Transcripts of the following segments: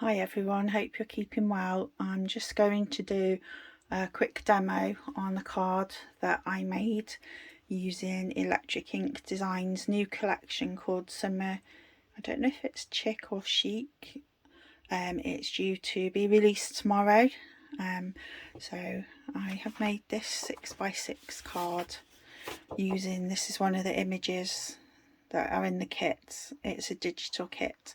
Hi everyone, hope you're keeping well. I'm just going to do a quick demo on a card that I made using Electric Ink Designs' new collection called Summer, I don't know if it's Chic or Chic. It's due to be released tomorrow. So I have made this 6x6 card using, this is one of the images that are in the kit. It's a digital kit.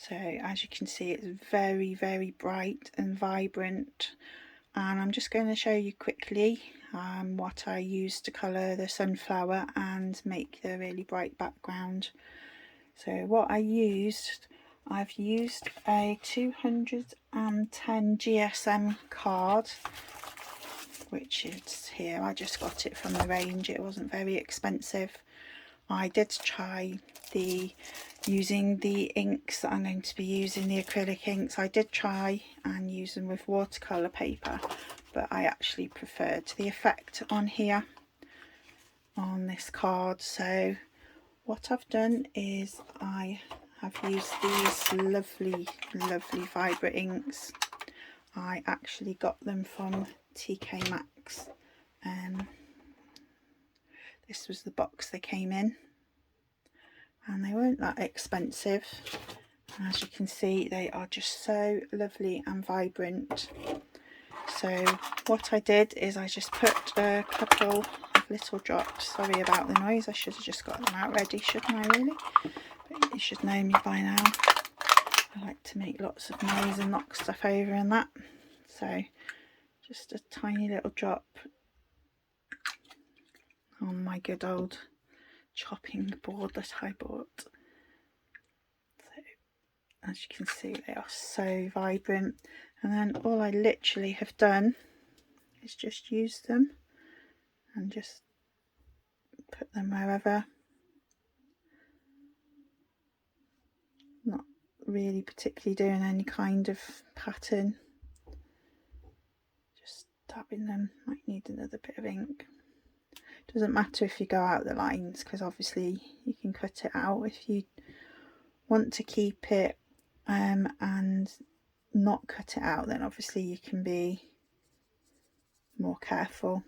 So as you can see, it's very bright and vibrant, and I'm just going to show you quickly what I used to colour the sunflower and make the really bright background. So what I've used a 210 GSM card, which is here. I just got it from the range, it wasn't very expensive. I did try using the inks that I'm going to be using, the acrylic inks. I did try and use them with watercolour paper, but I actually preferred the effect on here on this card. So what I've done is I have used these lovely vibrant inks. I actually got them from TK Maxx. This was the box they came in, and they weren't that expensive. As you can see, they are just so lovely and vibrant. So what I did is I just put a couple of little drops. Sorry about the noise, I should have just got them out ready, shouldn't I really? But you should know me by now. I like to make lots of noise and knock stuff over and that. So just a tiny little drop on my good old chopping board that I bought. So as you can see, they are so vibrant, and then all I literally have done is just use them and just put them wherever. Not really particularly doing any kind of pattern, just dabbing them. Might need another bit of ink. Doesn't matter if you go out the lines, because obviously you can cut it out if you want to keep it and not cut it out, then obviously you can be more careful,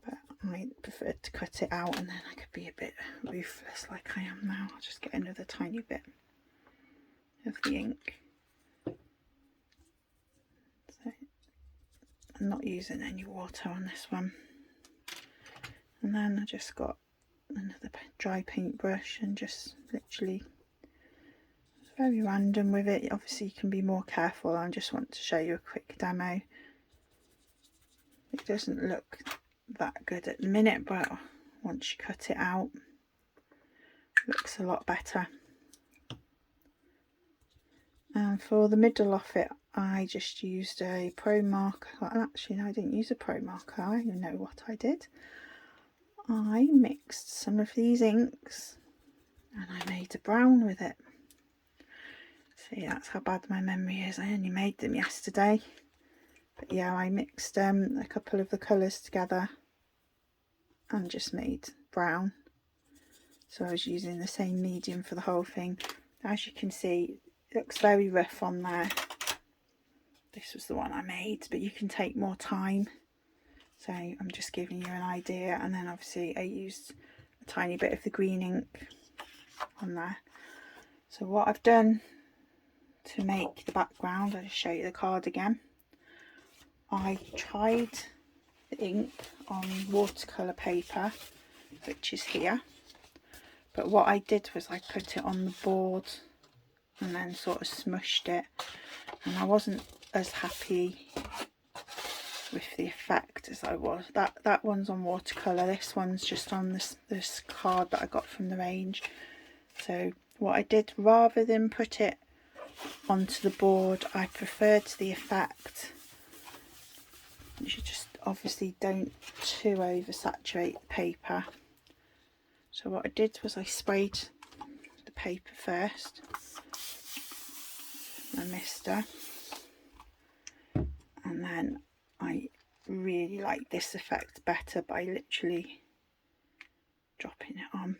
but I prefer to cut it out, and then I could be a bit ruthless like I am now. I'll just get another tiny bit of the ink. So I'm not using any water on this one. And then I just got another dry paintbrush and just literally, it's very random with it. Obviously you can be more careful. I just want to show you a quick demo. It doesn't look that good at the minute, but once you cut it out, it looks a lot better. And for the middle of it, I just used a pro marker. Actually, no, I didn't use a pro marker. I don't know what I did. I mixed some of these inks and I made a brown with it. See, that's how bad my memory is. I only made them yesterday. But yeah, I mixed a couple of the colours together and just made brown. So I was using the same medium for the whole thing. As you can see, it looks very rough on there. This was the one I made, but you can take more time. So I'm just giving you an idea. And then obviously I used a tiny bit of the green ink on there. So what I've done to make the background, I'll just show you the card again. I tried the ink on watercolour paper, which is here. But what I did was I put it on the board and then sort of smushed it. And I wasn't as happy with the effect as I was. That one's on watercolour, this one's just on this card that I got from the range. So what I did, rather than put it onto the board, I preferred the effect. You just obviously don't too oversaturate the paper. So what I did was I sprayed the paper first, my mister, and then I really like this effect better by literally dropping it on.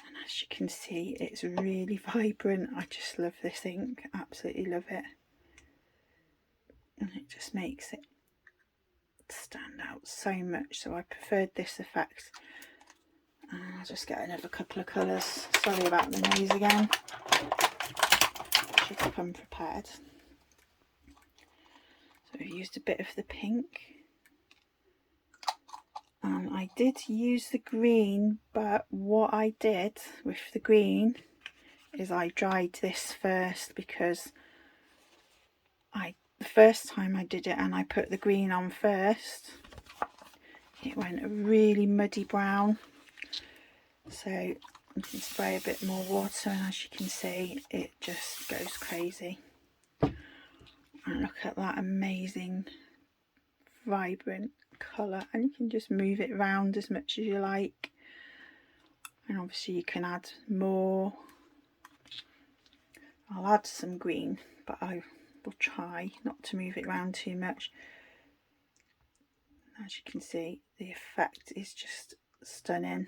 And As you can see, it's really vibrant. I just love this ink, absolutely love it, and it just makes it stand out so much. So I preferred this effect. And I'll just get another couple of colours. Sorry about the noise again. Should have come prepared. So I've used a bit of the pink. And I did use the green, but what I did with the green is I dried this first, because the first time I did it and I put the green on first, it went a really muddy brown. So you can spray a bit more water, and as you can see, it just goes crazy. And look at that amazing vibrant colour, and you can just move it around as much as you like, and obviously you can add more. I'll add some green, but I will try not to move it around too much. As you can see, the effect is just stunning.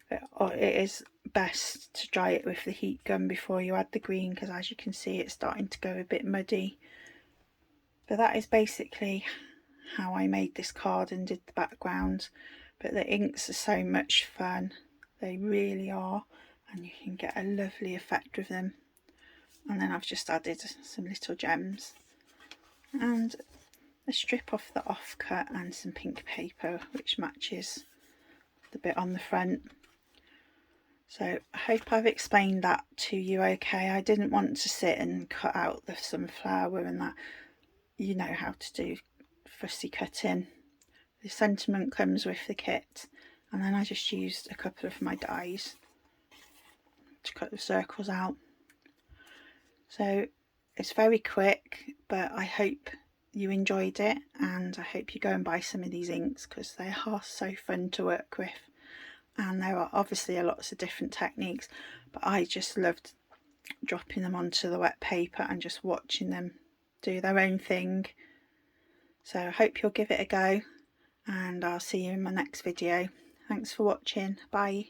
But it is best to dry it with the heat gun before you add the green, because as you can see, it's starting to go a bit muddy. But that is basically how I made this card and did the background. But the inks are so much fun, they really are, and you can get a lovely effect with them. And then I've just added some little gems and a strip off the offcut and some pink paper, which matches the bit on the front. So I hope I've explained that to you okay. I didn't want to sit and cut out the sunflower and that. You know how to do fussy cutting. The sentiment comes with the kit, and then I just used a couple of my dies to cut the circles out. So it's very quick, but I hope you enjoyed it, and I hope you go and buy some of these inks, because they are so fun to work with. And there are obviously lots of different techniques, but I just loved dropping them onto the wet paper and just watching them do their own thing. So I hope you'll give it a go, and I'll see you in my next video. Thanks for watching. Bye.